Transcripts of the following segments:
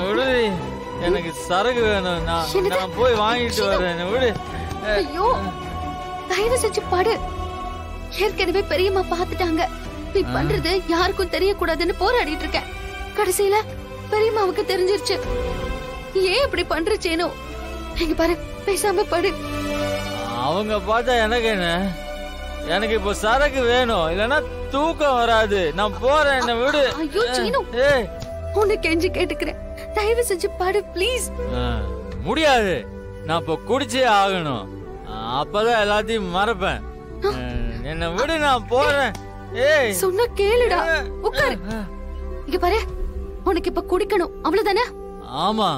விடு, எனக்கு சரக்கு வேணும். நான் போய் வாங்கிட்டு வரேன். விடு. ஐயோ, தயவு செஞ்சு படு. ஏற்கனவே பெரியம்மா பாத்துட்டாங்க. நீ பண்றது யாருக்கும் தெரியக்கூடாதுன்னு போராடிட்டு இருக்கேன். கடைசியில பெரியம்மாவுக்கு தெரிஞ்சிருச்சு. ஏன் இப்படி பண்றச்சேனோ? இங்க பாரு, பேசாம படு. அவங்க பார்த்தா எனக்கு என்ன? எனக்கு இப்போ சரக்கு வேணும், இல்லன்னா தூக்கம் வராது. நான் போறேன், என்ன விடு. ஐயோ சீனு, உன்னை கெஞ்சி கேட்டுக்கிறேன், தயவு செஞ்சு படு ப்ளீஸ். முடியாது, நான் இப்போ குடிச்சே ஆகணும். அப்பதான் எல்லாத்தையும் மறப்பேன். என்ன விடு, நான் போறேன். சொன்ன கேளுடா, உட்காரு. இங்க பாரு, உனக்கு இப்ப குடிக்கணும் அவ்வளவுதானே? ஆமா.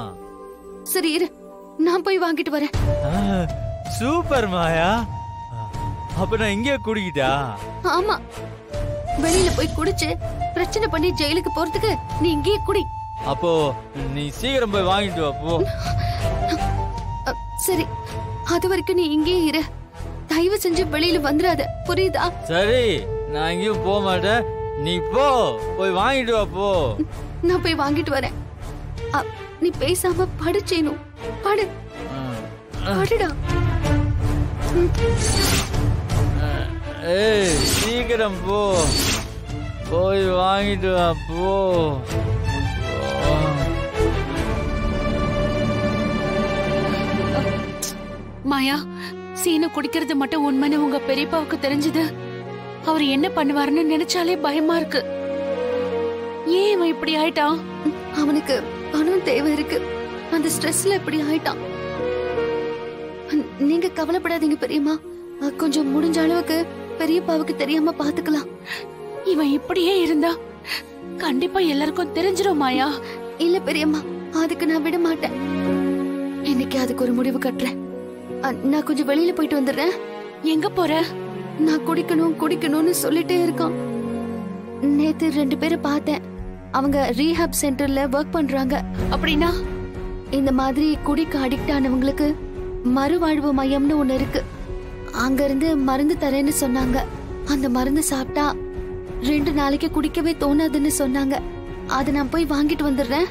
சரி இரு, நான் போய் வாங்கிட்டு வரேன். சூப்பர் மாயா. அப்ப நான் இங்கே குடிக்கிட்டா? ஆமா, வெளியில போய் குடிச்சு பிரச்சனை பண்ணி ஜெயிலுக்கு போறதுக்கு நீ இங்கேயே குடி. அப்போ நீ சீக்கிரம் போய் வாங்கிட்டு வா போ. சரி, அது வரைக்கும் நீ இங்கேயே இரு. தயவு செஞ்சு வெளியில வந்துடாத, புரியுதா? சரி, நான் எங்கேயும் போக மாட்டேன். நீ போய் வாங்கிட்டு வா போ. நான் போய் வாங்கிட்டு வரேன். நீ பேசாம படிச்சேனு, படு. படுடா. சீக்கிரம் போய் வாங்கிட்டு வா போ. மாயா, சீனு குடிக்கிறது மட்டும் உண்மைன்னு உங்க பெரியப்பாவுக்கு தெரிஞ்சது, அவர் என்ன பண்ணுவாருன்னு நினைச்சாலே பயமா இருக்கு. ஏன் இவன் இப்படி ஆயிட்டான்? அவனுக்கு பணம் தேவை இருக்கு, அந்த ஸ்ட்ரெஸ்ல இப்படி ஆயிட்டான். நீங்க கவலைப்படாதீங்க பெரியம்மா, கொஞ்சம் முடிஞ்ச அளவுக்கு பெரியப்பாவுக்கு தெரியாம பாத்துக்கலாம். இவன் இப்படியே இருந்தா கண்டிப்பா எல்லாருக்கும் தெரிஞ்சிரும் மாயா. இல்ல பெரியம்மா, அதுக்கு நான் விட மாட்டேன். இன்னைக்கு அதுக்கு ஒரு முடிவு கட்டுறேன். நான் கொஞ்சம் வெளியில போயிட்டு வந்துடுறேன். எங்க போற? நான் குடிக்கணும்னு சொல்லிட்டே இருக்கான். நேத்து 2 பேரை பார்த்தேன். அவங்க ரீஹாப் சென்டர்ல ஒர்க் பண்றாங்க. அப்படின்னா இந்த மாதிரி குடிக்க அடிக்ட் ஆனவங்களுக்கு மறுவாழ்வு மையம்னு ஒண்ணு இருக்கு. அங்க இருந்து மருந்து தரேன்னு சொன்னாங்க. அந்த மருந்து சாப்பிட்டா 2 நாளைக்கு குடிக்கவே தோணாதுன்னு சொன்னாங்க. அதை நான் போய் வாங்கிட்டு வந்துடுறேன்.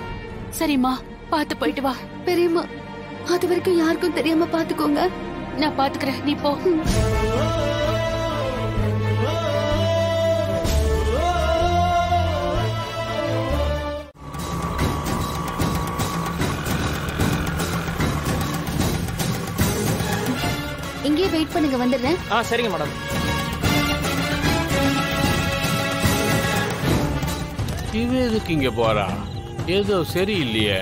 சரிம்மா, பார்த்து போயிட்டு வா. பெரியம்மா, அது வரைக்கும் யாருக்கும் தெரியாம பாத்துக்கோங்க. நான் பாத்துக்கிறேன், நீ போ. இங்கே வெயிட் பண்ணுங்க, வந்துடுறேன். சரிங்க மேடம். இவ எதுக்கு இங்க போறா? ஏதோ சரியில்லையே.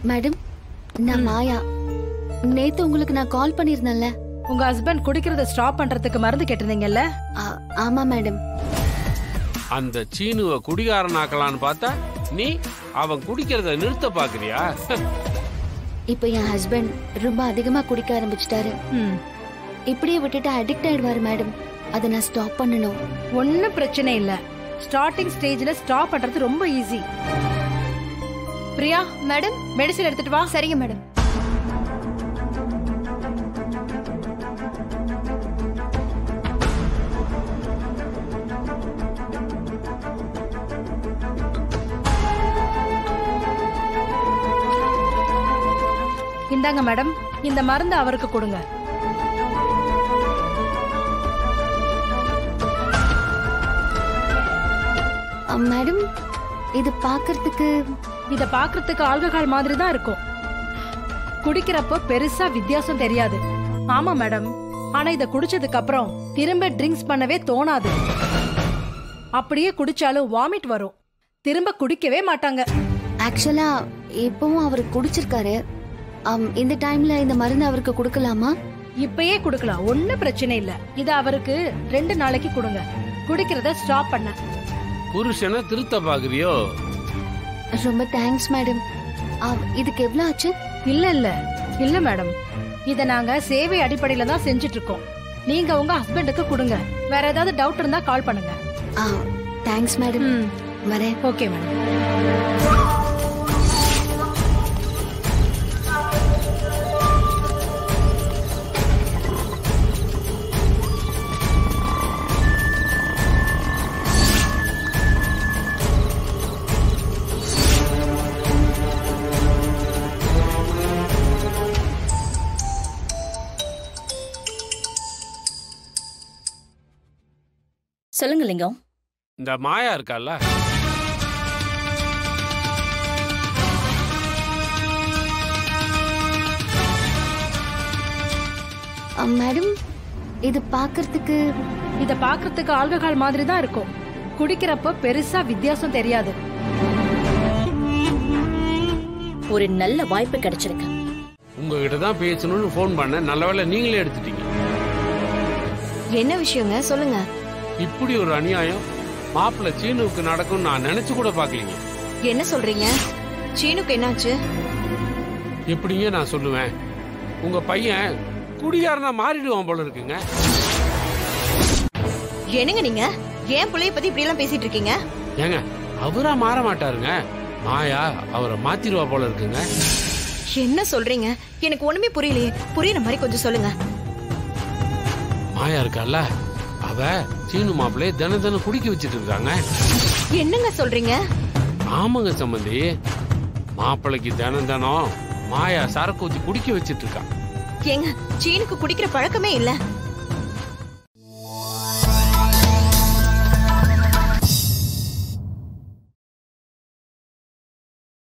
மேடம், நான் மாயா. நேத்து உங்களுக்கு நான் கால் பண்ணிருந்தேன்ல. உங்க ஹஸ்பண்ட் குடிக்கிறத ஸ்டாப் பண்றதுக்கு மருந்து கேட்டிருந்தீங்கல்ல? ஆமா மேடம். அந்த சீனுவ குடிகாரனாக்கலான்னு பார்த்தா நீ அவன் குடிக்கிறத நிறுத்த பாக்குறியா? இப்ப என் ஹஸ்பண்ட் ரொம்ப அதிகமா குடிக்க ஆரம்பிச்சிட்டாரு. இப்படியே விட்டுட்டு அடிக்ட் ஆயிடுவாரு மேடம். அதை நான் ஸ்டாப் பண்ணணும். ஒன்னும் பிரச்சனை இல்ல, ஸ்டார்டிங் ஸ்டேஜ்ல ஸ்டாப் பண்றது ரொம்ப ஈஸி. பிரியா மேடம், மெடிசன் எடுத்துட்டு வா. சரிங்க மேடம். இந்தாங்க மேடம், இந்த மருந்து அவருக்கு கொடுங்க. மேடம், இது பாக்குறதுக்கு ஆல்கஹால் மாதிரி தான் இருக்கும். குடிக்கிறப்போ பெருசா வித்தியாசம் தெரியாது. ஆமா மேடம், ஆனா இத குடிச்சதுக்கு அப்புறம் திரும்ப ட்ரிங்க்ஸ் பண்ணவே தோணாது. அப்படியே குடிச்சாலும் வாமிட் வரும். திரும்ப குடிக்கவே மாட்டாங்க. ஆக்சுவலா இப்பவும் அவர் குடிச்சிருக்காரு. இந்த டைம்ல இந்த மருந்து அவருக்கு கொடுக்கலாமா? இப்பயே கொடுக்கலாம், ஒன்னும் பிரச்சனை இல்ல. இத அவருக்கு 2 நாளைக்கு கொடுங்க. குடிக்கிறத ஸ்டாப் பண்ண. புருஷனை திருத்த பாக்குறியோ? ரொம்ப தேங்க்ஸ் மேடம். இதுக்கு எவ்வளவு ஆச்சு? இல்ல மேடம், இத நாங்க சேவை அடிப்படையில தான் செஞ்சுட்டு இருக்கோம். நீங்க உங்க ஹஸ்பண்டுக்கு கொடுங்க. வேற ஏதாவது டவுட் இருந்தா கால் பண்ணுங்க. Thanks madam. வரேன். Okay madam. சொல்லுங்க லிங்கம். இந்த மாயா இருக்கால, மேடம் இது பாக்குறதுக்கு இத பாக்குறதுக்கு ஆல்கஹால் மாதிரி தான் இருக்கும். குடிக்கிறப்ப பெருசா வித்தியாசம் தெரியாது. ஒரு நல்ல வாய்ப்பு கிடைச்சிருக்கு. உங்ககிட்ட தான் பேசணும்னு போன் பண்ண, நல்ல வேளை நீங்களே எடுத்துட்டீங்க. என்ன விஷயங்க சொல்லுங்க. இப்படி ஒரு அநியாயம் மாப்பிள்ள சீனுவுக்கு நடக்கும் நான் நினைச்சு கூட பாக்கலீங்க. என்ன சொல்றீங்க? சீனுக்கு என்னாச்சு? எப்படிங்க நான் சொல்லுவேன்? உங்க பையன் குடியாரனா மாறிடுவான் போல இருக்குங்க. என்னங்க நீங்க ஏன் புள்ளைய பத்தி இப்படி எல்லாம் பேசிட்டு இருக்கீங்க? ஏங்க அவரா மாற மாட்டாருங்க, மாயா அவரை மாத்திடுவா போல இருக்குங்க. என்ன சொல்றீங்க? எனக்கு ஒண்ணுமே புரியலையே. புரியுற மாதிரி கொஞ்சம் சொல்லுங்க. மாயா இருக்கால, அவ சீனு மாப்பிள்ளைய தினம் குடிக்க வச்சிட்டு இருக்காங்க. என்னங்க சொல்றீங்க? ஆமாங்க சம்பந்தி, மாப்பிள்ளைக்கு தினம் மாயா சரக்கு ஊத்தி குடிக்க வச்சிட்டு இருக்கா. ஏங்க சீனுக்கு குடிக்கிற பழக்கமே இல்ல.